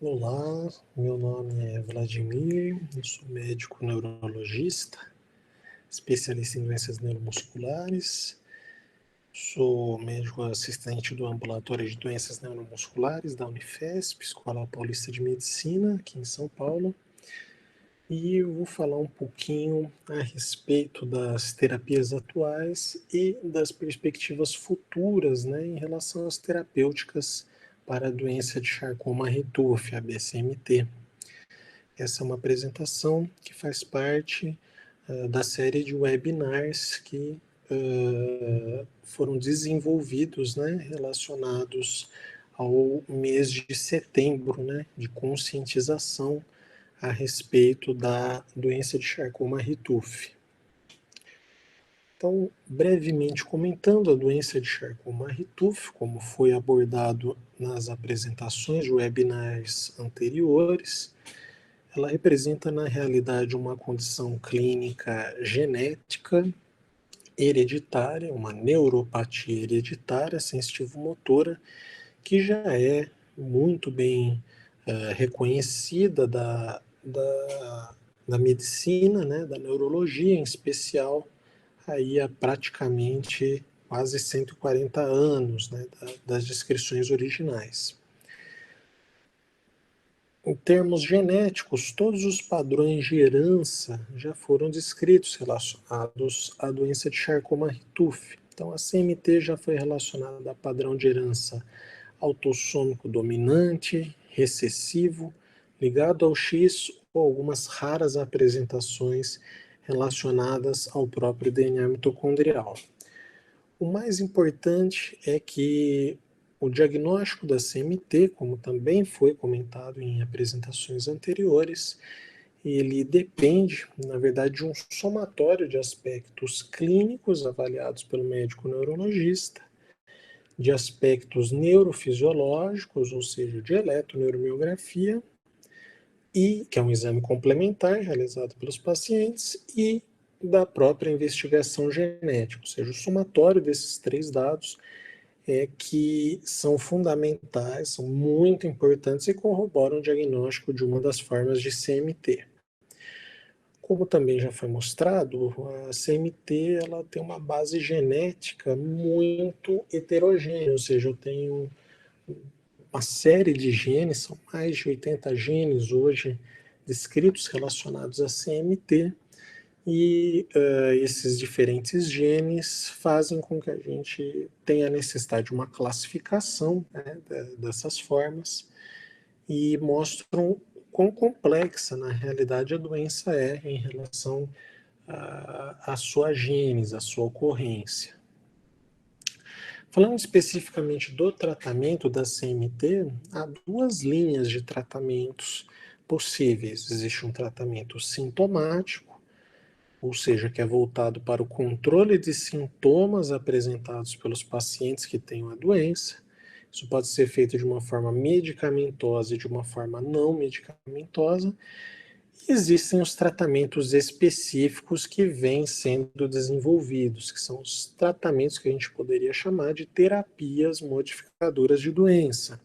Olá, meu nome é Vladimir, eu sou médico neurologista, especialista em doenças neuromusculares, sou médico assistente do Ambulatório de Doenças Neuromusculares da Unifesp, Escola Paulista de Medicina, aqui em São Paulo, e eu vou falar um pouquinho a respeito das terapias atuais e das perspectivas futuras, em relação às terapêuticas para a doença de Charcot-Marie-Tooth, a BCMT. Essa é uma apresentação que faz parte da série de webinars que foram desenvolvidos, relacionados ao mês de setembro, de conscientização a respeito da doença de Charcot-Marie-Tooth. Então, brevemente comentando a doença de Charcot-Marie-Tooth, como foi abordado nas apresentações de webinars anteriores, ela representa, na realidade, uma condição clínica genética, hereditária, uma neuropatia hereditária sensitivo-motora, que já é muito bem reconhecida da medicina, da neurologia em especial, aí há praticamente quase 140 anos, das descrições originais. Em termos genéticos, todos os padrões de herança já foram descritos relacionados à doença de Charcot-Marie-Tooth. Então, a CMT já foi relacionada a padrão de herança autossômico dominante, recessivo, ligado ao X ou algumas raras apresentações relacionadas ao próprio DNA mitocondrial. O mais importante é que o diagnóstico da CMT, como também foi comentado em apresentações anteriores, ele depende, na verdade, de um somatório de aspectos clínicos avaliados pelo médico neurologista, de aspectos neurofisiológicos, ou seja, de eletroneuromiografia, e que é um exame complementar realizado pelos pacientes, e da própria investigação genética, ou seja, o somatório desses três dados que são fundamentais, são muito importantes e corroboram o diagnóstico de uma das formas de CMT. Como também já foi mostrado, a CMT ela tem uma base genética muito heterogênea, ou seja, eu tenho uma série de genes, são mais de 80 genes hoje descritos relacionados a CMT, e esses diferentes genes fazem com que a gente tenha a necessidade de uma classificação dessas formas e mostram quão complexa, na realidade, a doença é em relação à sua gênese, à sua ocorrência. Falando especificamente do tratamento da CMT, há duas linhas de tratamentos possíveis. Existe um tratamento sintomático, ou seja, que é voltado para o controle de sintomas apresentados pelos pacientes que tenham a doença. Isso pode ser feito de uma forma medicamentosa e de uma forma não medicamentosa. E existem os tratamentos específicos que vêm sendo desenvolvidos, que são os tratamentos que a gente poderia chamar de terapias modificadoras de doença.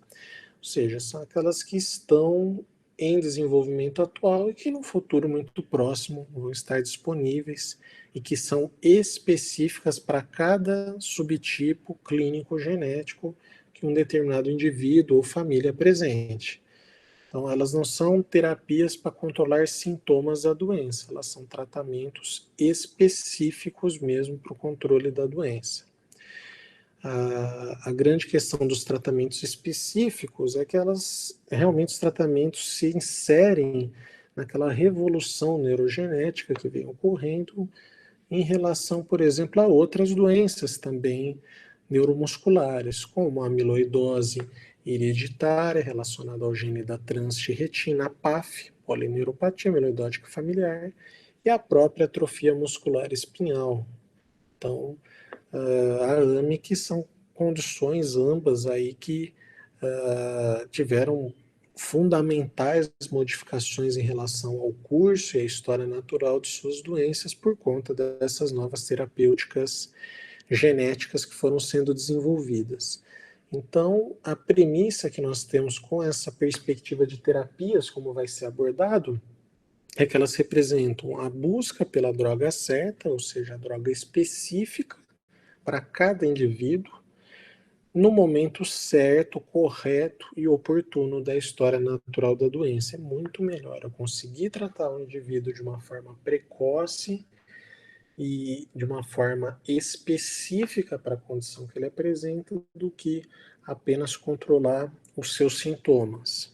Ou seja, são aquelas que estão em desenvolvimento atual e que no futuro muito próximo vão estar disponíveis e que são específicas para cada subtipo clínico genético que um determinado indivíduo ou família apresente. Então, elas não são terapias para controlar sintomas da doença, elas são tratamentos específicos mesmo para o controle da doença. A grande questão dos tratamentos específicos é que realmente os tratamentos se inserem naquela revolução neurogenética que vem ocorrendo em relação, por exemplo, a outras doenças também neuromusculares, como a amiloidose hereditária relacionada ao gene da transtirretina, a PAF, polineuropatia amiloidótica familiar, e a própria atrofia muscular espinhal. Então, a AME, que são condições ambas aí que tiveram fundamentais modificações em relação ao curso e à história natural de suas doenças por conta dessas novas terapêuticas genéticas que foram sendo desenvolvidas. Então, a premissa que nós temos com essa perspectiva de terapias, como vai ser abordado, é que elas representam a busca pela droga certa, ou seja, a droga específica para cada indivíduo, no momento certo, correto e oportuno da história natural da doença. É muito melhor eu conseguir tratar o indivíduo de uma forma precoce e de uma forma específica para a condição que ele apresenta do que apenas controlar os seus sintomas.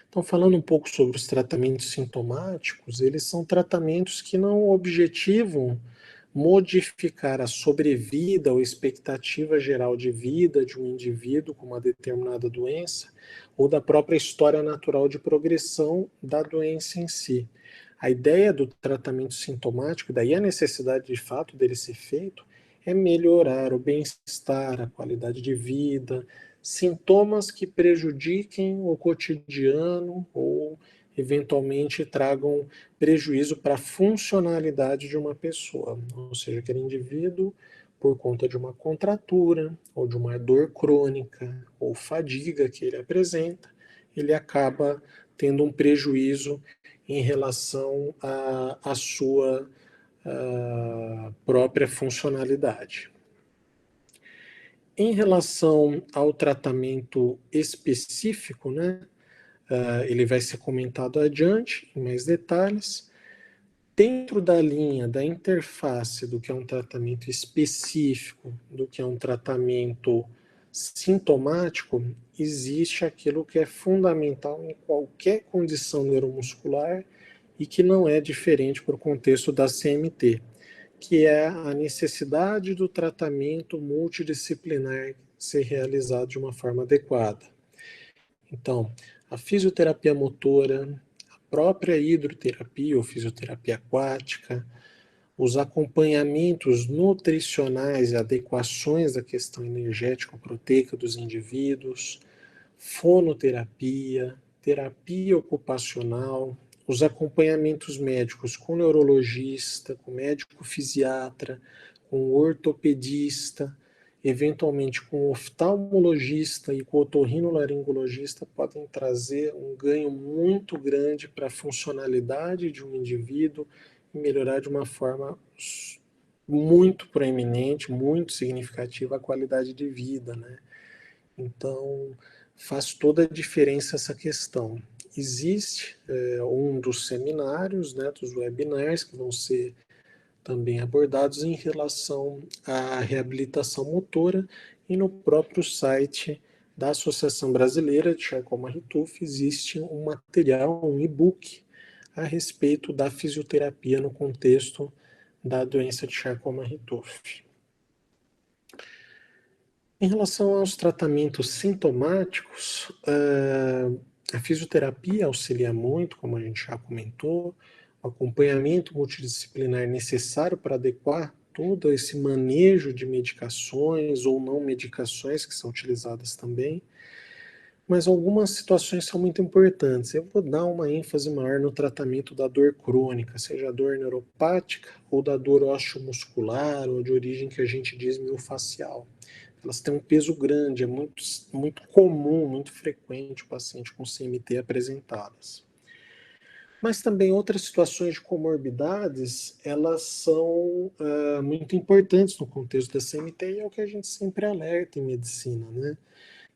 Então, falando um pouco sobre os tratamentos sintomáticos, eles são tratamentos que não objetivam modificar a sobrevida ou expectativa geral de vida de um indivíduo com uma determinada doença ou da própria história natural de progressão da doença em si. A ideia do tratamento sintomático, daí a necessidade de fato dele ser feito, é melhorar o bem-estar, a qualidade de vida, sintomas que prejudiquem o cotidiano ou eventualmente tragam prejuízo para a funcionalidade de uma pessoa, ou seja, aquele indivíduo, por conta de uma contratura ou de uma dor crônica ou fadiga que ele apresenta, ele acaba tendo um prejuízo em relação à sua própria funcionalidade. Em relação ao tratamento específico, né, ele vai ser comentado adiante, em mais detalhes. Dentro da linha da interface do que é um tratamento específico, do que é um tratamento sintomático, existe aquilo que é fundamental em qualquer condição neuromuscular e que não é diferente para o contexto da CMT, que é a necessidade do tratamento multidisciplinar ser realizado de uma forma adequada. Então, a fisioterapia motora, a própria hidroterapia ou fisioterapia aquática, os acompanhamentos nutricionais e adequações da questão energético-proteica dos indivíduos, fonoterapia, terapia ocupacional, os acompanhamentos médicos com neurologista, com médico fisiatra, com ortopedista, eventualmente com oftalmologista e com otorrinolaringologista podem trazer um ganho muito grande para a funcionalidade de um indivíduo e melhorar de uma forma muito proeminente, muito significativa a qualidade de vida, né? Então, faz toda a diferença essa questão. Existe um dos seminários, né, dos webinars, que vão ser também abordados em relação à reabilitação motora, e no próprio site da Associação Brasileira de Charcot-Marie-Tooth existe um material, um e-book, a respeito da fisioterapia no contexto da doença de Charcot-Marie-Tooth. Em relação aos tratamentos sintomáticos, a fisioterapia auxilia muito, como a gente já comentou, o acompanhamento multidisciplinar necessário para adequar todo esse manejo de medicações ou não medicações que são utilizadas também, mas algumas situações são muito importantes. Eu vou dar uma ênfase maior no tratamento da dor crônica, seja a dor neuropática ou da dor osteomuscular ou de origem que a gente diz miofascial. Elas têm um peso grande, é muito comum, muito frequente o paciente com CMT apresentá-las. Mas também outras situações de comorbidades, elas são muito importantes no contexto da CMT e é o que a gente sempre alerta em medicina, né?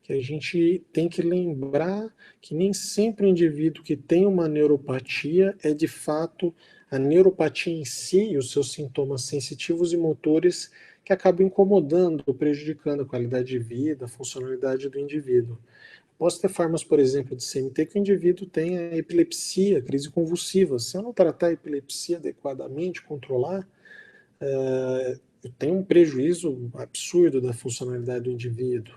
Que a gente tem que lembrar que nem sempre o indivíduo que tem uma neuropatia é de fato a neuropatia em si, os seus sintomas sensitivos e motores que acabam incomodando ou prejudicando a qualidade de vida, a funcionalidade do indivíduo. Posso ter formas, por exemplo, de CMT que o indivíduo tenha epilepsia, crise convulsiva. Se eu não tratar a epilepsia adequadamente, controlar, eu tenho um prejuízo absurdo da funcionalidade do indivíduo.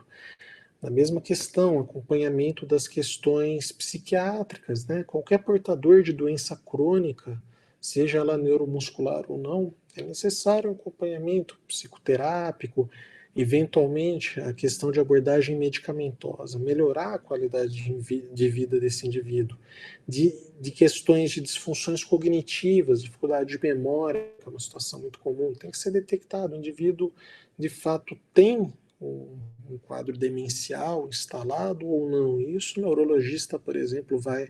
Na mesma questão, acompanhamento das questões psiquiátricas, né? Qualquer portador de doença crônica, seja ela neuromuscular ou não, é necessário um acompanhamento psicoterápico, eventualmente a questão de abordagem medicamentosa, melhorar a qualidade de vida desse indivíduo, de questões de disfunções cognitivas, dificuldade de memória, que é uma situação muito comum, tem que ser detectado. O indivíduo, de fato, tem um quadro demencial instalado ou não. Isso o neurologista, por exemplo, vai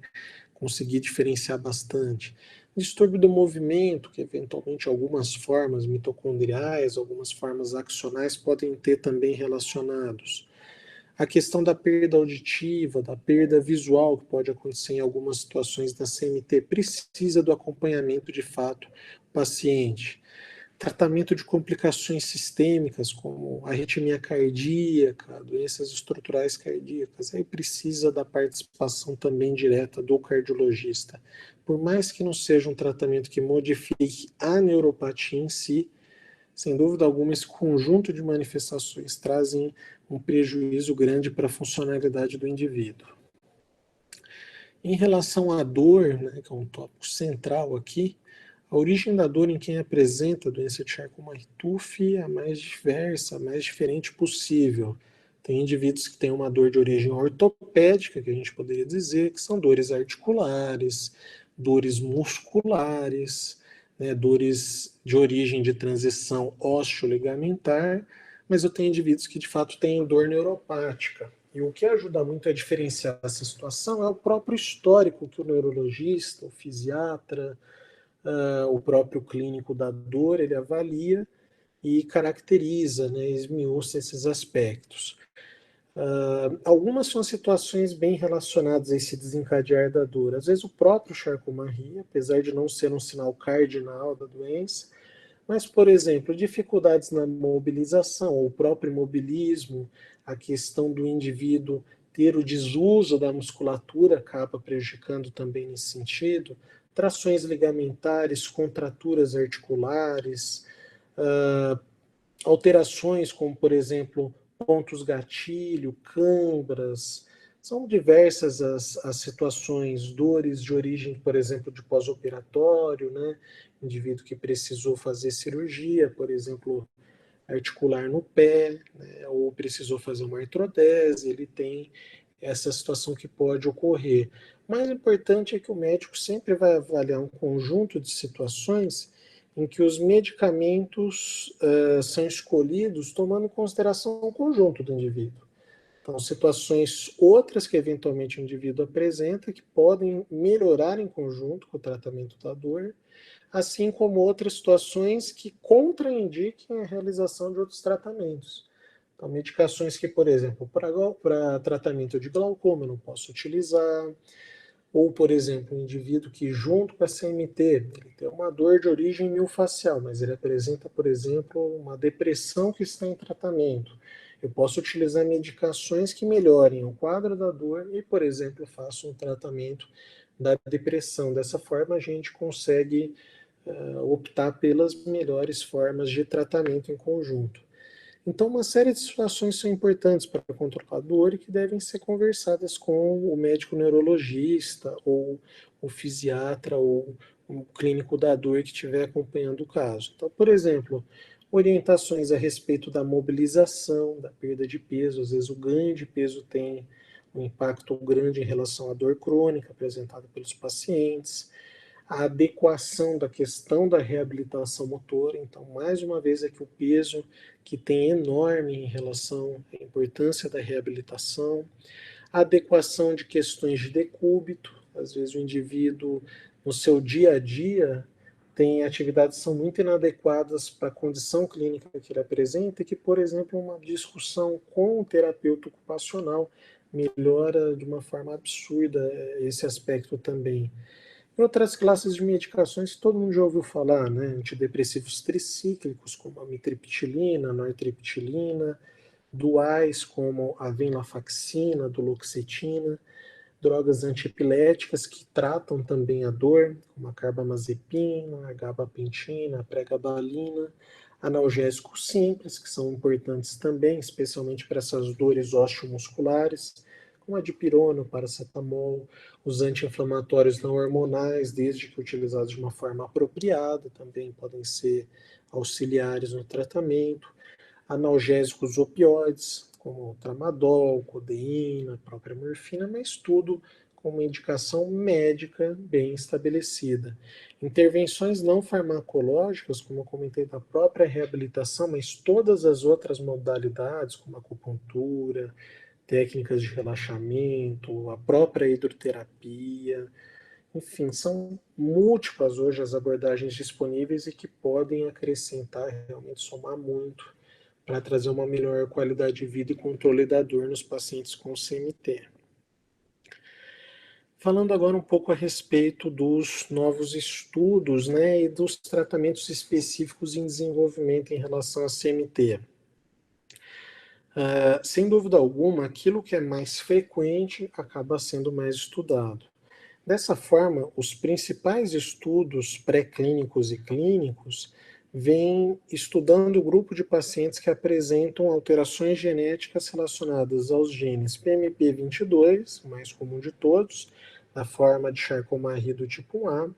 conseguir diferenciar bastante. Distúrbio do movimento, que eventualmente algumas formas mitocondriais, algumas formas axonais podem ter também relacionados. A questão da perda auditiva, da perda visual, que pode acontecer em algumas situações da CMT, precisa do acompanhamento de fato do paciente. Tratamento de complicações sistêmicas, como arritmia cardíaca, doenças estruturais cardíacas, aí precisa da participação também direta do cardiologista. Por mais que não seja um tratamento que modifique a neuropatia em si, sem dúvida alguma, esse conjunto de manifestações trazem um prejuízo grande para a funcionalidade do indivíduo. Em relação à dor, né, que é um tópico central aqui, a origem da dor em quem apresenta a doença de Charcot-Marie-Tooth é a mais diversa, a mais diferente possível. Tem indivíduos que têm uma dor de origem ortopédica, que a gente poderia dizer, que são dores articulares, dores musculares, né, dores de origem de transição ósseo-ligamentar, mas eu tenho indivíduos que de fato têm dor neuropática. E o que ajuda muito a diferenciar essa situação é o próprio histórico que o neurologista, o fisiatra, o próprio clínico da dor, ele avalia e caracteriza, né, esmiuça esses aspectos. Algumas são situações bem relacionadas a esse desencadear da dor. Às vezes o próprio Charcot-Marie, apesar de não ser um sinal cardinal da doença, mas, por exemplo, dificuldades na mobilização, ou o próprio imobilismo, a questão do indivíduo ter o desuso da musculatura acaba prejudicando também nesse sentido, trações ligamentares, contraturas articulares, alterações como, por exemplo, pontos gatilho, câimbras, são diversas as situações, dores de origem, por exemplo, de pós-operatório, né? Indivíduo que precisou fazer cirurgia, por exemplo, articular no pé, né? Ou precisou fazer uma artrodese, ele tem essa situação que pode ocorrer. O mais importante é que o médico sempre vai avaliar um conjunto de situações em que os medicamentos são escolhidos tomando em consideração o conjunto do indivíduo. Então, situações outras que eventualmente o indivíduo apresenta que podem melhorar em conjunto com o tratamento da dor, assim como outras situações que contraindiquem a realização de outros tratamentos. Então, medicações que, por exemplo, para tratamento de glaucoma eu não posso utilizar, ou, por exemplo, um indivíduo que, junto com a CMT, ele tem uma dor de origem miofascial, mas ele apresenta, por exemplo, uma depressão que está em tratamento. Eu posso utilizar medicações que melhorem o quadro da dor e, por exemplo, faço um tratamento da depressão. Dessa forma, a gente consegue optar pelas melhores formas de tratamento em conjunto. Então, uma série de situações são importantes para controlar a dor e que devem ser conversadas com o médico neurologista ou o fisiatra ou o clínico da dor que estiver acompanhando o caso. Então, por exemplo, orientações a respeito da mobilização, da perda de peso. Às vezes o ganho de peso tem um impacto grande em relação à dor crônica apresentada pelos pacientes, a adequação da questão da reabilitação motora. Então, mais uma vez, aqui o peso que tem enorme em relação à importância da reabilitação, a adequação de questões de decúbito. Às vezes o indivíduo, no seu dia a dia, tem atividades que são muito inadequadas para a condição clínica que ele apresenta e que, por exemplo, uma discussão com o terapeuta ocupacional melhora de uma forma absurda esse aspecto também. E outras classes de medicações que todo mundo já ouviu falar, né? Antidepressivos tricíclicos, como a mitriptilina, a nortriptilina, duais, como a venlafaxina, duloxetina, drogas antiepiléticas que tratam também a dor, como a carbamazepina, a gabapentina, a pregabalina, analgésicos simples, que são importantes também, especialmente para essas dores osteomusculares, como a dipirona, o paracetamol, os anti-inflamatórios não hormonais, desde que utilizados de uma forma apropriada, também podem ser auxiliares no tratamento, analgésicos opioides, como tramadol, codeína, própria morfina, mas tudo com uma indicação médica bem estabelecida. Intervenções não farmacológicas, como eu comentei, da própria reabilitação, mas todas as outras modalidades, como acupuntura, técnicas de relaxamento, a própria hidroterapia, enfim, são múltiplas hoje as abordagens disponíveis e que podem acrescentar, realmente somar muito para trazer uma melhor qualidade de vida e controle da dor nos pacientes com CMT. Falando agora um pouco a respeito dos novos estudos, né, e dos tratamentos específicos em desenvolvimento em relação a CMT. Sem dúvida alguma, aquilo que é mais frequente acaba sendo mais estudado. Dessa forma, os principais estudos pré-clínicos e clínicos vêm estudando o grupo de pacientes que apresentam alterações genéticas relacionadas aos genes PMP22, o mais comum de todos, na forma de Charcot-Marie do tipo 1A,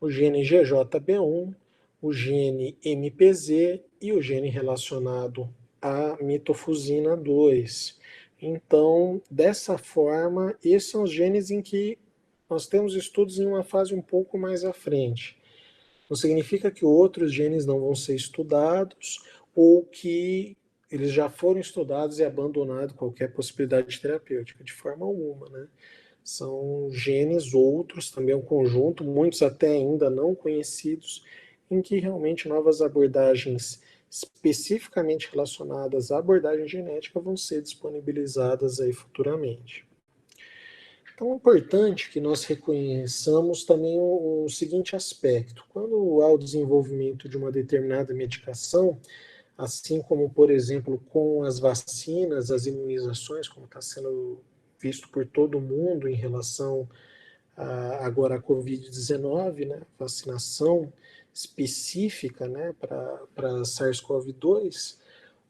o gene GJB1, o gene MPZ e o gene relacionado à mitofusina 2. Então, dessa forma, esses são os genes em que nós temos estudos em uma fase um pouco mais à frente. Não significa que outros genes não vão ser estudados ou que eles já foram estudados e abandonado qualquer possibilidade terapêutica, de forma alguma, né? São genes outros, também um conjunto, muitos até ainda não conhecidos, em que realmente novas abordagens especificamente relacionadas à abordagem genética vão ser disponibilizadas aí futuramente. Então é importante que nós reconheçamos também o seguinte aspecto: quando há o desenvolvimento de uma determinada medicação, assim como, por exemplo, com as vacinas, as imunizações, como está sendo visto por todo mundo em relação agora à Covid-19, né, vacinação específica, né, para SARS-CoV-2,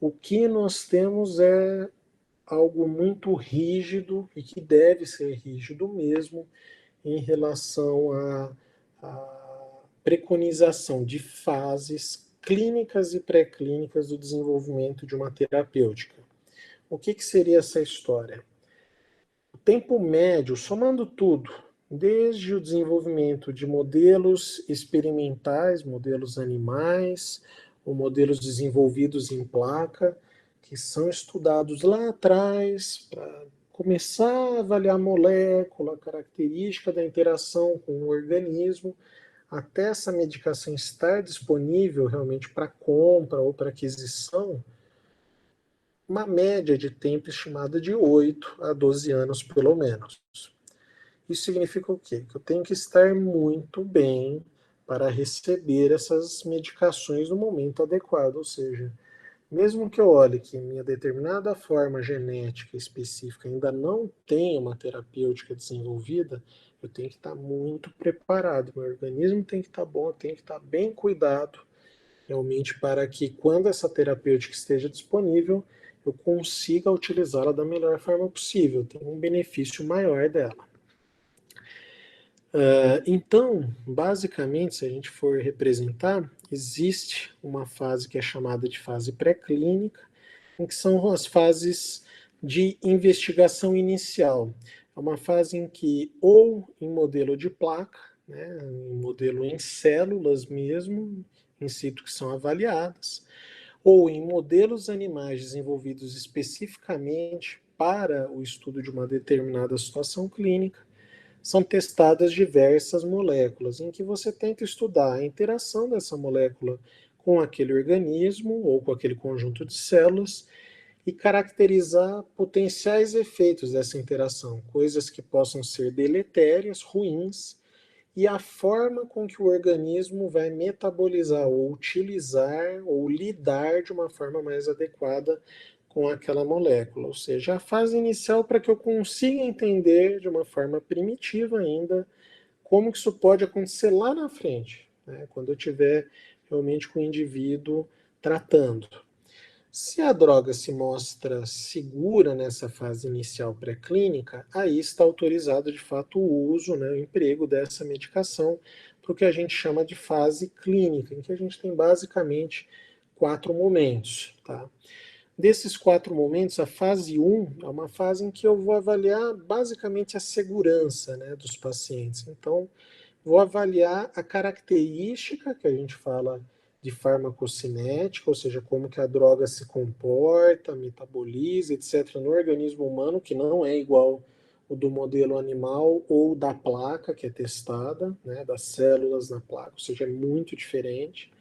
o que nós temos é algo muito rígido e que deve ser rígido mesmo em relação à preconização de fases clínicas e pré-clínicas do desenvolvimento de uma terapêutica. O que seria essa história? O tempo médio, somando tudo, desde o desenvolvimento de modelos experimentais, modelos animais, ou modelos desenvolvidos em placa, que são estudados lá atrás para começar a avaliar a molécula, a característica da interação com o organismo, até essa medicação estar disponível realmente para compra ou para aquisição, uma média de tempo estimada de 8 a 12 anos, pelo menos. Isso significa o quê? Que eu tenho que estar muito bem para receber essas medicações no momento adequado, ou seja, mesmo que eu olhe que minha determinada forma genética específica ainda não tenha uma terapêutica desenvolvida, eu tenho que estar muito preparado, meu organismo tem que estar bom, eu tenho que estar bem cuidado, realmente, para que quando essa terapêutica esteja disponível, eu consiga utilizá-la da melhor forma possível, tenha um benefício maior dela. Então, basicamente, se a gente for representar, existe uma fase que é chamada de fase pré-clínica, em que são as fases de investigação inicial. É uma fase em que, ou em modelo de placa, né, em modelo em células mesmo, in situ que são avaliadas, ou em modelos animais desenvolvidos especificamente para o estudo de uma determinada situação clínica, são testadas diversas moléculas, em que você tenta estudar a interação dessa molécula com aquele organismo ou com aquele conjunto de células e caracterizar potenciais efeitos dessa interação, coisas que possam ser deletérias, ruins, e a forma com que o organismo vai metabolizar ou utilizar ou lidar de uma forma mais adequada com aquela molécula, ou seja, a fase inicial para que eu consiga entender de uma forma primitiva ainda como que isso pode acontecer lá na frente, né, quando eu tiver realmente com o indivíduo tratando. Se a droga se mostra segura nessa fase inicial pré-clínica, aí está autorizado de fato o uso, né, o emprego dessa medicação para o que a gente chama de fase clínica, em que a gente tem basicamente 4 momentos, tá? Desses 4 momentos, a fase 1 é uma fase em que eu vou avaliar basicamente a segurança, né, dos pacientes. Então, vou avaliar a característica que a gente fala de farmacocinética, ou seja, como que a droga se comporta, metaboliza, etc., no organismo humano, que não é igual o do modelo animal ou da placa que é testada, né, das células na placa, ou seja, é muito diferente.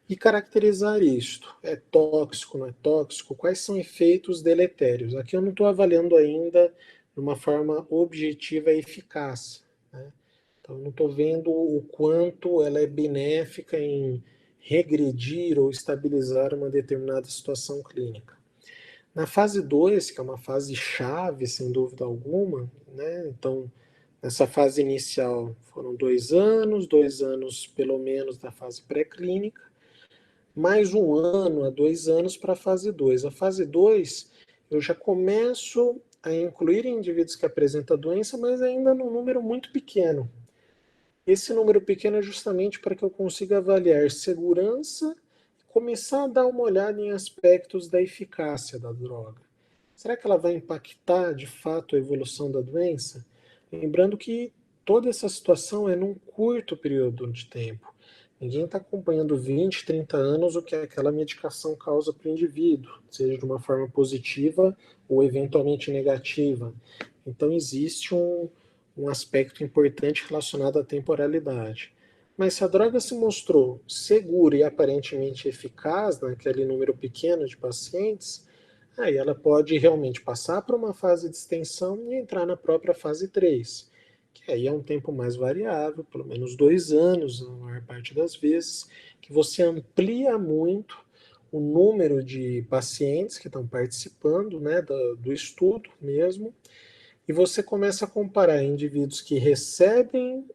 E caracterizar isto. É tóxico, não é tóxico? Quais são efeitos deletérios? Aqui eu não estou avaliando ainda de uma forma objetiva a eficácia, né? Então, eu não estou vendo o quanto ela é benéfica em regredir ou estabilizar uma determinada situação clínica. Na fase 2, que é uma fase chave, sem dúvida alguma, né? Então, nessa fase inicial foram 2 anos pelo menos da fase pré-clínica, mais 1 ano a 2 anos para a fase 2. A fase 2, eu já começo a incluir indivíduos que apresentam a doença, mas ainda num número muito pequeno. Esse número pequeno é justamente para que eu consiga avaliar segurança e começar a dar uma olhada em aspectos da eficácia da droga. Será que ela vai impactar de fato a evolução da doença? Lembrando que toda essa situação é num curto período de tempo. Ninguém está acompanhando 20, 30 anos o que aquela medicação causa para o indivíduo, seja de uma forma positiva ou eventualmente negativa. Então existe um aspecto importante relacionado à temporalidade. Mas se a droga se mostrou segura e aparentemente eficaz naquele número pequeno de pacientes, aí ela pode realmente passar para uma fase de extensão e entrar na própria fase 3, que aí é um tempo mais variável, pelo menos 2 anos, na maior parte das vezes, que você amplia muito o número de pacientes que estão participando, né, do estudo mesmo, e você começa a comparar indivíduos que recebem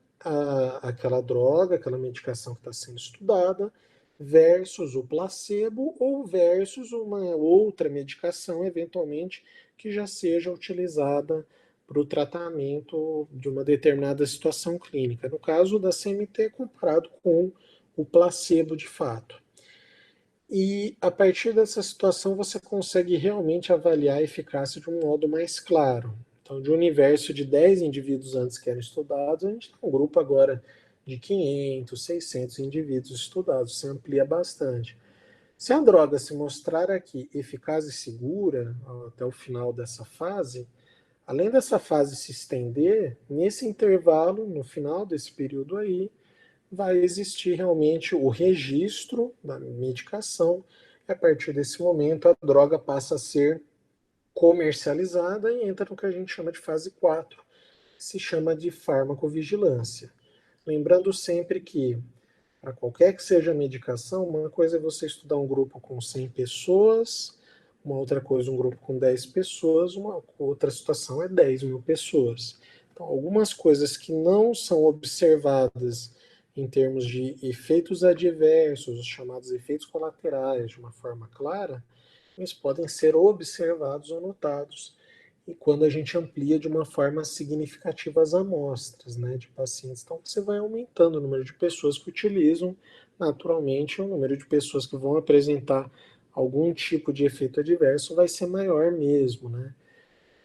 aquela droga, aquela medicação que está sendo estudada, versus o placebo ou versus uma outra medicação, eventualmente, que já seja utilizada para o tratamento de uma determinada situação clínica. No caso da CMT, comparado com o placebo de fato. E a partir dessa situação você consegue realmente avaliar a eficácia de um modo mais claro. Então, de um universo de 10 indivíduos antes que eram estudados, a gente tem um grupo agora de 500, 600 indivíduos estudados, se amplia bastante. Se a droga se mostrar aqui eficaz e segura até o final dessa fase, além dessa fase se estender, nesse intervalo, no final desse período aí, vai existir realmente o registro da medicação. E a partir desse momento, a droga passa a ser comercializada e entra no que a gente chama de fase 4, que se chama de farmacovigilância. Lembrando sempre que, para qualquer que seja a medicação, uma coisa é você estudar um grupo com 100 pessoas, uma outra coisa um grupo com 10 pessoas, uma outra situação é 10.000 pessoas. Então, algumas coisas que não são observadas em termos de efeitos adversos, os chamados efeitos colaterais, de uma forma clara, eles podem ser observados ou notados e quando a gente amplia de uma forma significativa as amostras, né, de pacientes. Então, você vai aumentando o número de pessoas que utilizam, naturalmente, o número de pessoas que vão apresentar algum tipo de efeito adverso vai ser maior mesmo, né?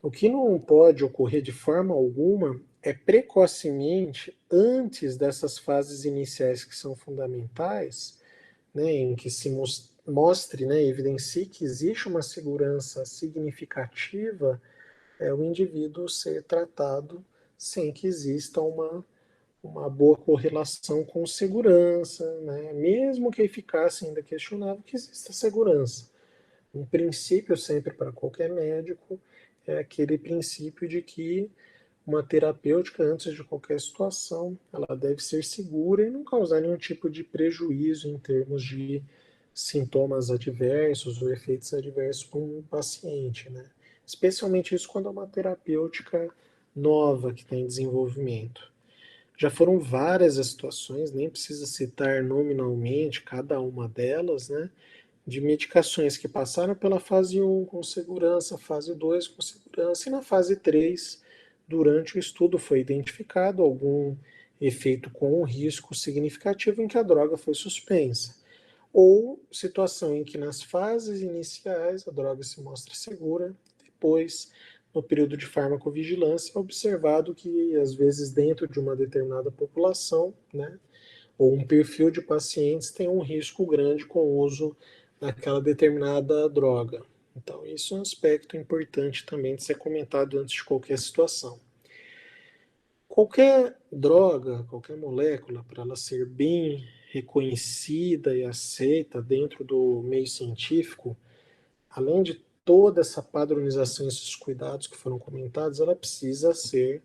O que não pode ocorrer de forma alguma é precocemente, antes dessas fases iniciais que são fundamentais, né, em que se mostre, né, evidencie que existe uma segurança significativa, o indivíduo ser tratado sem que exista uma boa correlação com segurança, né, mesmo que a eficácia ainda questionável, que exista segurança. Um princípio sempre para qualquer médico é aquele princípio de que uma terapêutica, antes de qualquer situação, ela deve ser segura e não causar nenhum tipo de prejuízo em termos de sintomas adversos ou efeitos adversos para um paciente, né? Especialmente isso quando é uma terapêutica nova que está em desenvolvimento. Já foram várias as situações, nem precisa citar nominalmente cada uma delas, né? De medicações que passaram pela fase 1 com segurança, fase 2 com segurança, e na fase 3, durante o estudo, foi identificado algum efeito com um risco significativo em que a droga foi suspensa. ou situação em que nas fases iniciais a droga se mostra segura, depois, no período de farmacovigilância, é observado que, às vezes, dentro de uma determinada população, né, ou um perfil de pacientes tem um risco grande com o uso daquela determinada droga. Então, isso é um aspecto importante também de ser comentado antes de qualquer situação. Qualquer droga, qualquer molécula, para ela ser bem reconhecida e aceita dentro do meio científico, além de toda essa padronização e esses cuidados que foram comentados, ela precisa ser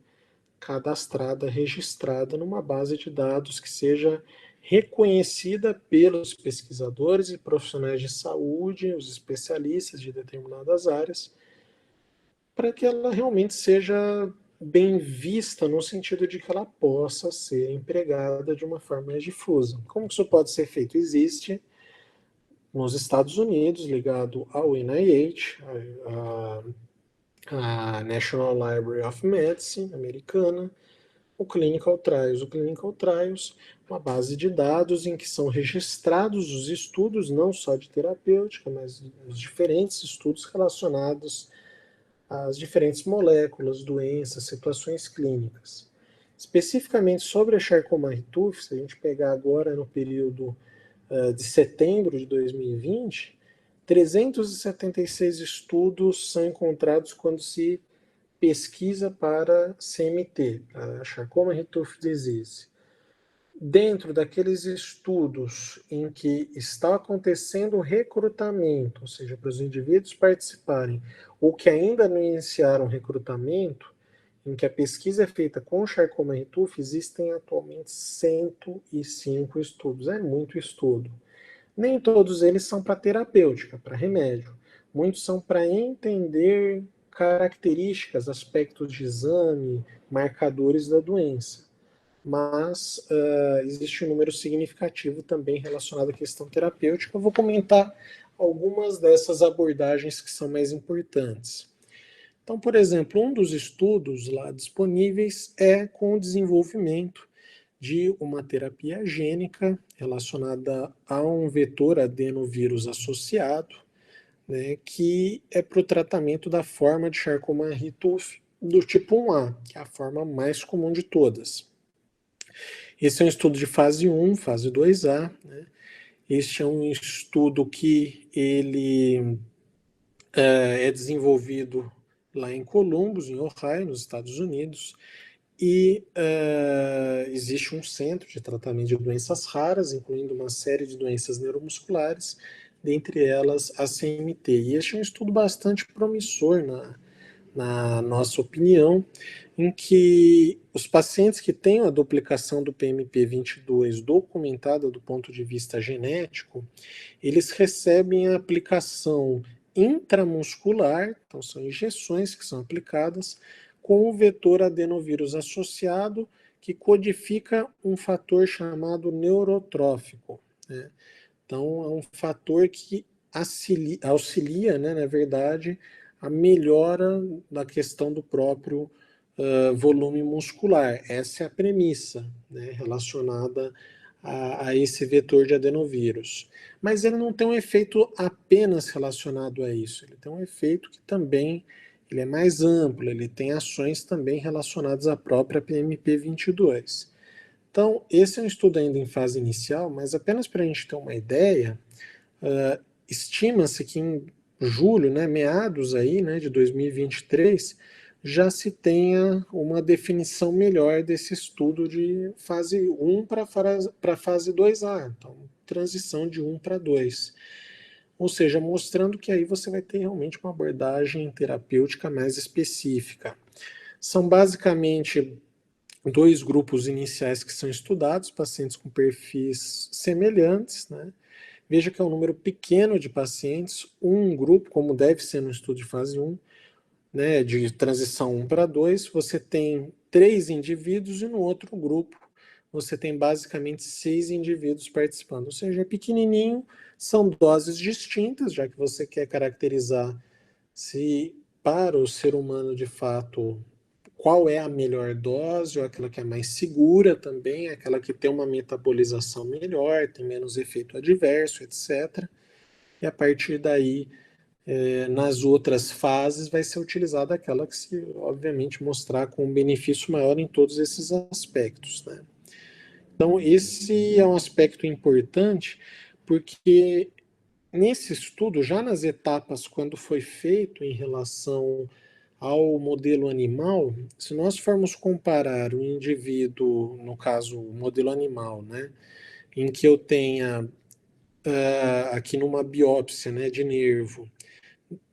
cadastrada, registrada numa base de dados que seja reconhecida pelos pesquisadores e profissionais de saúde, os especialistas de determinadas áreas, para que ela realmente seja bem vista no sentido de que ela possa ser empregada de uma forma mais difusa. Como que isso pode ser feito? Existe nos Estados Unidos, ligado ao NIH, a National Library of Medicine americana, o Clinical Trials. O Clinical Trials é uma base de dados em que são registrados os estudos, não só de terapêutica, mas os diferentes estudos relacionados às diferentes moléculas, doenças, situações clínicas. Especificamente sobre a Charcot-Marie-Tooth, se a gente pegar agora no período de setembro de 2020, 376 estudos são encontrados quando se pesquisa para CMT, para Charcot-Marie-Tooth Disease. Dentro daqueles estudos em que está acontecendo o recrutamento, ou seja, para os indivíduos participarem, ou que ainda não iniciaram o recrutamento, em que a pesquisa é feita com Charcot-Marie-Tooth, existem atualmente 105 estudos. É muito estudo. Nem todos eles são para terapêutica, para remédio. Muitos são para entender características, aspectos de exame, marcadores da doença. Mas existe um número significativo também relacionado à questão terapêutica. Eu vou comentar algumas dessas abordagens que são mais importantes. Então, por exemplo, um dos estudos lá disponíveis é com o desenvolvimento de uma terapia gênica relacionada a um vetor adenovírus associado, né, que é para o tratamento da forma de Charcot-Marie-Tooth do tipo 1A, que é a forma mais comum de todas. Esse é um estudo de fase 1, fase 2A, né? Este é um estudo que ele é desenvolvido lá em Columbus, em Ohio, nos Estados Unidos, e existe um centro de tratamento de doenças raras, incluindo uma série de doenças neuromusculares, dentre elas a CMT. E este é um estudo bastante promissor, na nossa opinião, em que os pacientes que têm a duplicação do PMP22 documentada do ponto de vista genético, eles recebem a aplicação intramuscular, então são injeções que são aplicadas com o vetor adenovírus associado, que codifica um fator chamado neurotrófico, né? Então, é um fator que auxilia, né, na verdade, a melhora da questão do próprio volume muscular. Essa é a premissa, né, relacionada a esse vetor de adenovírus. Mas ele não tem um efeito apenas relacionado a isso, ele tem um efeito que também ele é mais amplo, ele tem ações também relacionadas à própria PMP22. Então, esse é um estudo ainda em fase inicial, mas apenas para a gente ter uma ideia, estima-se que em julho, né, meados aí, né, de 2023, já se tenha uma definição melhor desse estudo de fase 1 para fase 2A, então transição de 1 para 2. Ou seja, mostrando que aí você vai ter realmente uma abordagem terapêutica mais específica. São basicamente dois grupos iniciais que são estudados, pacientes com perfis semelhantes, né? Veja que é um número pequeno de pacientes, um grupo, como deve ser no estudo de fase 1, né, de transição 1 para 2, você tem 3 indivíduos e no outro grupo você tem basicamente 6 indivíduos participando. Ou seja, é pequenininho, são doses distintas, já que você quer caracterizar se para o ser humano de fato qual é a melhor dose, ou aquela que é mais segura também, aquela que tem uma metabolização melhor, tem menos efeito adverso, etc. E a partir daí, nas outras fases, vai ser utilizada aquela que se, obviamente, mostrar com um benefício maior em todos esses aspectos, né? Então, esse é um aspecto importante, porque nesse estudo, já nas etapas, quando foi feito em relação ao modelo animal, se nós formos comparar o indivíduo, no caso, o modelo animal, né, em que eu tenha aqui numa biópsia, né, de nervo,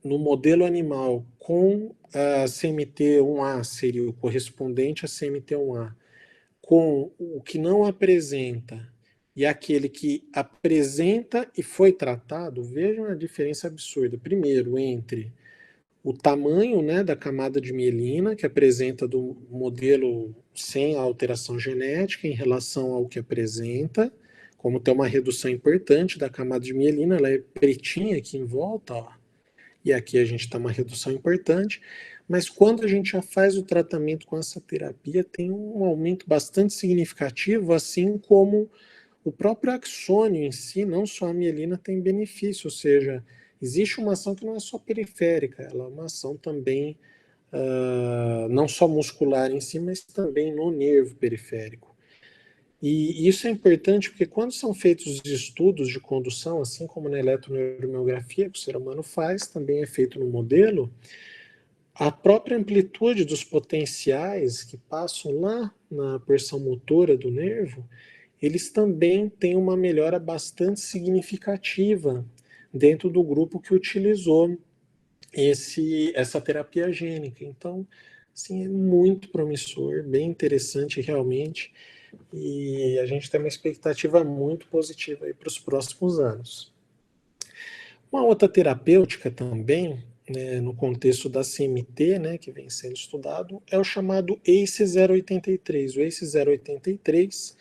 no modelo animal com a CMT1A, seria o correspondente a CMT1A, com o que não apresenta e aquele que apresenta e foi tratado, vejam a diferença absurda. Primeiro, entre o tamanho, né, da camada de mielina, que apresenta do modelo sem a alteração genética em relação ao que apresenta, como tem uma redução importante da camada de mielina, ela é pretinha aqui em volta, ó, e aqui a gente está uma redução importante, mas quando a gente já faz o tratamento com essa terapia, tem um aumento bastante significativo, assim como o próprio axônio em si, não só a mielina, tem benefício, ou seja, existe uma ação que não é só periférica, ela é uma ação também, não só muscular em si, mas também no nervo periférico. E isso é importante porque quando são feitos os estudos de condução, assim como na eletroneuromiografia que o ser humano faz, também é feito no modelo, a própria amplitude dos potenciais que passam lá na porção motora do nervo, eles também têm uma melhora bastante significativa dentro do grupo que utilizou essa terapia gênica. Então, assim, é muito promissor, bem interessante realmente, e a gente tem uma expectativa muito positiva para os próximos anos. Uma outra terapêutica também, né, no contexto da CMT, né, que vem sendo estudado, é o chamado ACE083. O ACE083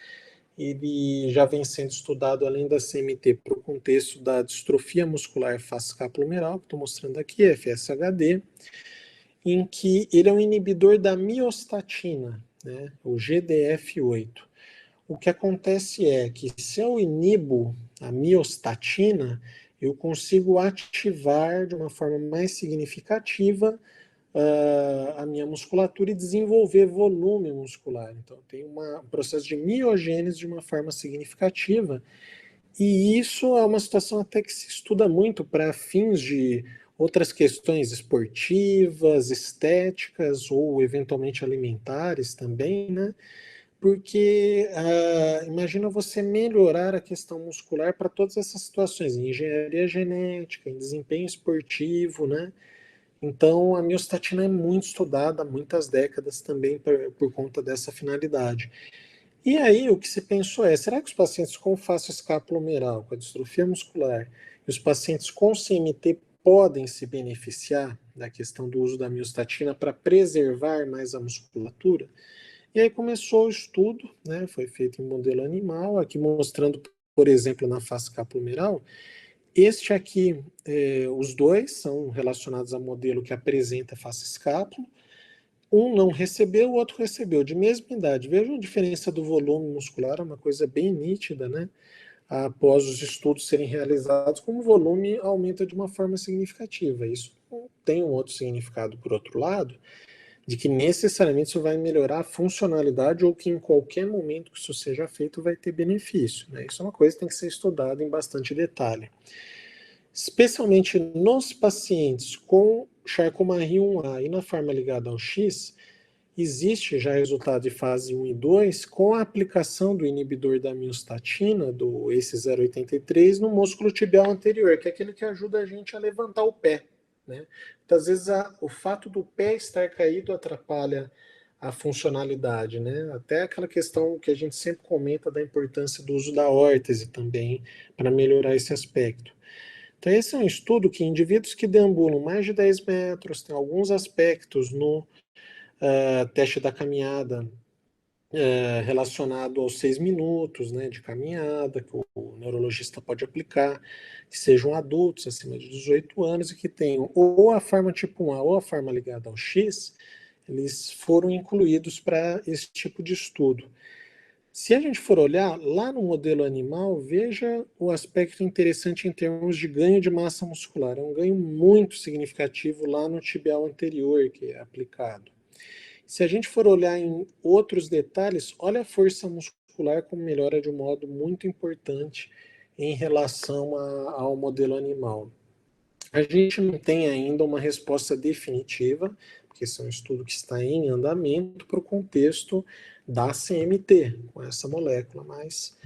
ele já vem sendo estudado além da CMT para o contexto da distrofia muscular fascicaplomeral, que estou mostrando aqui, FSHD, em que ele é um inibidor da miostatina, né, o GDF8. O que acontece é que se eu inibo a miostatina, eu consigo ativar de uma forma mais significativa a minha musculatura e desenvolver volume muscular. Então, tem um processo de miogênese de uma forma significativa, e isso é uma situação até que se estuda muito para fins de outras questões esportivas, estéticas ou eventualmente alimentares também, né? Porque imagina você melhorar a questão muscular para todas essas situações, em engenharia genética, em desempenho esportivo, né? Então, a miostatina é muito estudada há muitas décadas também por conta dessa finalidade. E aí, o que se pensou é, será que os pacientes com face escapulomeral, com a distrofia muscular, e os pacientes com CMT podem se beneficiar da questão do uso da miostatina para preservar mais a musculatura? E aí começou o estudo, né, foi feito em modelo animal, aqui mostrando, por exemplo, na face escapulomeral, este aqui, os dois são relacionados a modelo que apresenta face escápula. Um não recebeu, o outro recebeu, de mesma idade. Vejam a diferença do volume muscular, é uma coisa bem nítida, né? Após os estudos serem realizados, como o volume aumenta de uma forma significativa. Isso tem um outro significado, por outro lado, de que necessariamente isso vai melhorar a funcionalidade ou que em qualquer momento que isso seja feito vai ter benefício, né? Isso é uma coisa que tem que ser estudada em bastante detalhe. Especialmente nos pacientes com Charcot-Marie-1A e na forma ligada ao X, existe já resultado de fase 1 e 2 com a aplicação do inibidor da miostatina, do ACE083, no músculo tibial anterior, que é aquele que ajuda a gente a levantar o pé, né? Muitas vezes o fato do pé estar caído atrapalha a funcionalidade, né? Até aquela questão que a gente sempre comenta da importância do uso da órtese também para melhorar esse aspecto. Então, esse é um estudo que indivíduos que deambulam mais de 10 metros, tem alguns aspectos no teste da caminhada relacionado aos 6 minutos, né, de caminhada, que o neurologista pode aplicar, que sejam adultos acima de 18 anos e que tenham ou a forma tipo 1A ou a forma ligada ao X, eles foram incluídos para esse tipo de estudo. Se a gente for olhar lá no modelo animal, veja o aspecto interessante em termos de ganho de massa muscular. É um ganho muito significativo lá no tibial anterior que é aplicado. Se a gente for olhar em outros detalhes, olha a força muscular como melhora de um modo muito importante em relação ao modelo animal. A gente não tem ainda uma resposta definitiva, porque esse é um estudo que está em andamento para o contexto da CMT, com essa molécula, mas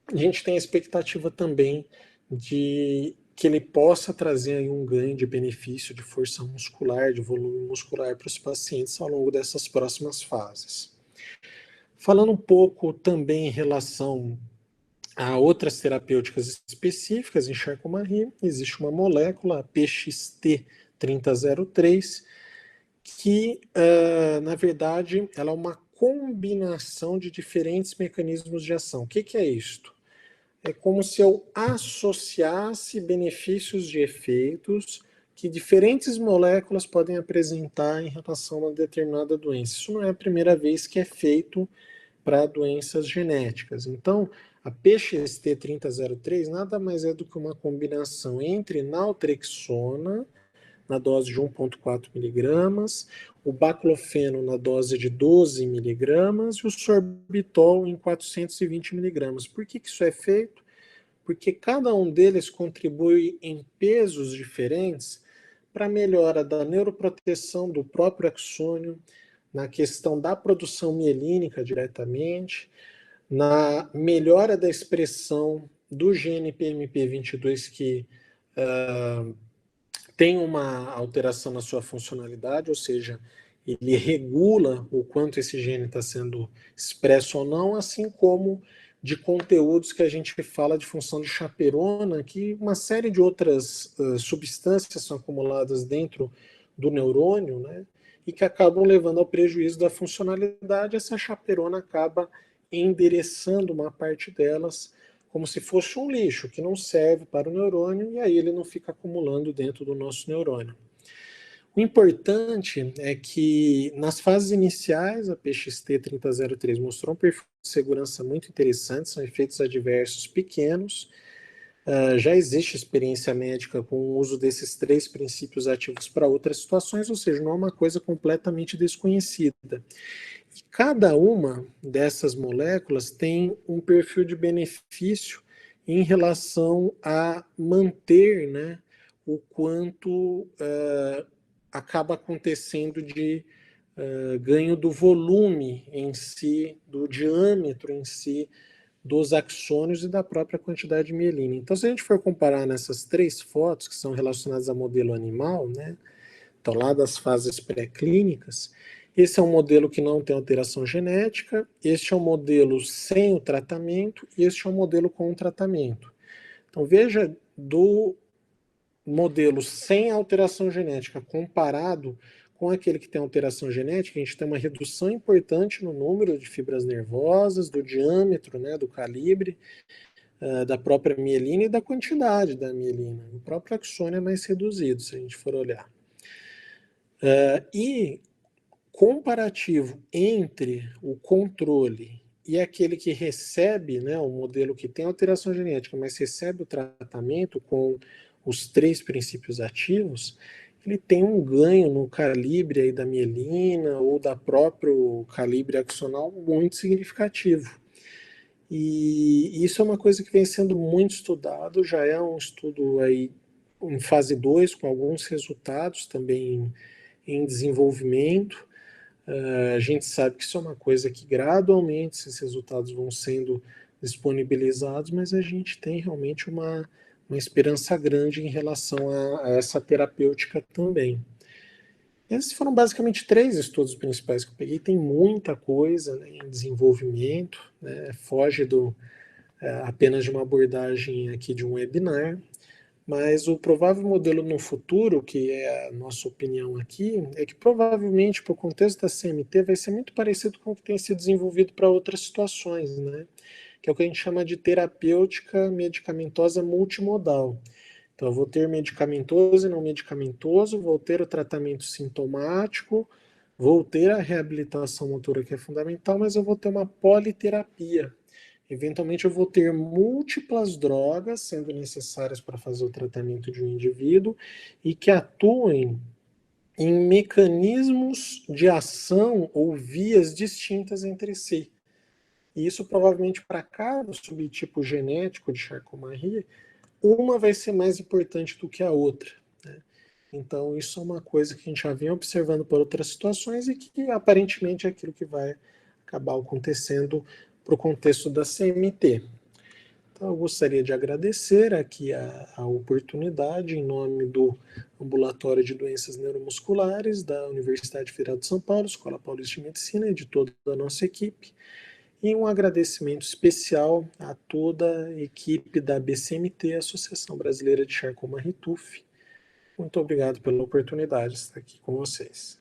a gente tem a expectativa também de que ele possa trazer aí um ganho de benefício de força muscular, de volume muscular para os pacientes ao longo dessas próximas fases. Falando um pouco também em relação a outras terapêuticas específicas em Charcot-Marie, existe uma molécula, a PXT3003, que, na verdade, ela é uma combinação de diferentes mecanismos de ação. O que é isto? É como se eu associasse benefícios de efeitos que diferentes moléculas podem apresentar em relação a uma determinada doença. Isso não é a primeira vez que é feito para doenças genéticas. Então, a PXT3003 nada mais é do que uma combinação entre naltrexona, na dose de 1,4 miligramas, o baclofeno na dose de 12 miligramas e o sorbitol em 420 miligramas. Por que isso é feito? Porque cada um deles contribui em pesos diferentes para a melhora da neuroproteção do próprio axônio, na questão da produção mielínica diretamente, na melhora da expressão do gene PMP22 que tem uma alteração na sua funcionalidade, ou seja, ele regula o quanto esse gene está sendo expresso ou não, assim como de conteúdos que a gente fala de função de chaperona, que uma série de outras substâncias são acumuladas dentro do neurônio, né, e que acabam levando ao prejuízo da funcionalidade. Essa chaperona acaba endereçando uma parte delas como se fosse um lixo que não serve para o neurônio, e aí ele não fica acumulando dentro do nosso neurônio. O importante é que nas fases iniciais a PXT3003 mostrou um perfil de segurança muito interessante, são efeitos adversos pequenos. Já existe experiência médica com o uso desses 3 princípios ativos para outras situações, ou seja, não é uma coisa completamente desconhecida. E cada uma dessas moléculas tem um perfil de benefício em relação a manter, né, o quanto acaba acontecendo de ganho do volume em si, do diâmetro em si, dos axônios e da própria quantidade de mielina. Então, se a gente for comparar nessas 3 fotos que são relacionadas a modelo animal, né, então lá das fases pré-clínicas, esse é um modelo que não tem alteração genética, este é um modelo sem o tratamento e este é um modelo com o tratamento. Então veja, do modelo sem alteração genética comparado com aquele que tem alteração genética, a gente tem uma redução importante no número de fibras nervosas, do diâmetro, né, do calibre, da própria mielina e da quantidade da mielina. O próprio axônio é mais reduzido, se a gente for olhar. E comparativo entre o controle e aquele que recebe, né, o modelo que tem alteração genética, mas recebe o tratamento com os 3 princípios ativos, ele tem um ganho no calibre aí da mielina ou da próprio calibre axonal muito significativo. E isso é uma coisa que vem sendo muito estudado, já é um estudo aí em fase 2, com alguns resultados também em desenvolvimento. A gente sabe que isso é uma coisa que gradualmente esses resultados vão sendo disponibilizados, mas a gente tem realmente uma esperança grande em relação a essa terapêutica também. Esses foram basicamente 3 estudos principais que eu peguei, tem muita coisa, né, em desenvolvimento, né, foge apenas de uma abordagem aqui de um webinar, mas o provável modelo no futuro, que é a nossa opinião aqui, é que provavelmente, para o contexto da CMT, vai ser muito parecido com o que tem sido desenvolvido para outras situações, né? Que é o que a gente chama de terapêutica medicamentosa multimodal. Então, eu vou ter medicamentoso e não medicamentoso, vou ter o tratamento sintomático, vou ter a reabilitação motora que é fundamental, mas eu vou ter uma politerapia. Eventualmente eu vou ter múltiplas drogas sendo necessárias para fazer o tratamento de um indivíduo e que atuem em mecanismos de ação ou vias distintas entre si. E isso provavelmente para cada subtipo genético de Charcot-Marie, uma vai ser mais importante do que a outra, né? Então, isso é uma coisa que a gente já vem observando por outras situações e que aparentemente é aquilo que vai acabar acontecendo para o contexto da CMT. Então, eu gostaria de agradecer aqui a oportunidade em nome do Ambulatório de Doenças Neuromusculares da Universidade Federal de São Paulo, Escola Paulista de Medicina e de toda a nossa equipe. E um agradecimento especial a toda a equipe da BCMT, Associação Brasileira de Charcot-Marie-Tooth. Muito obrigado pela oportunidade de estar aqui com vocês.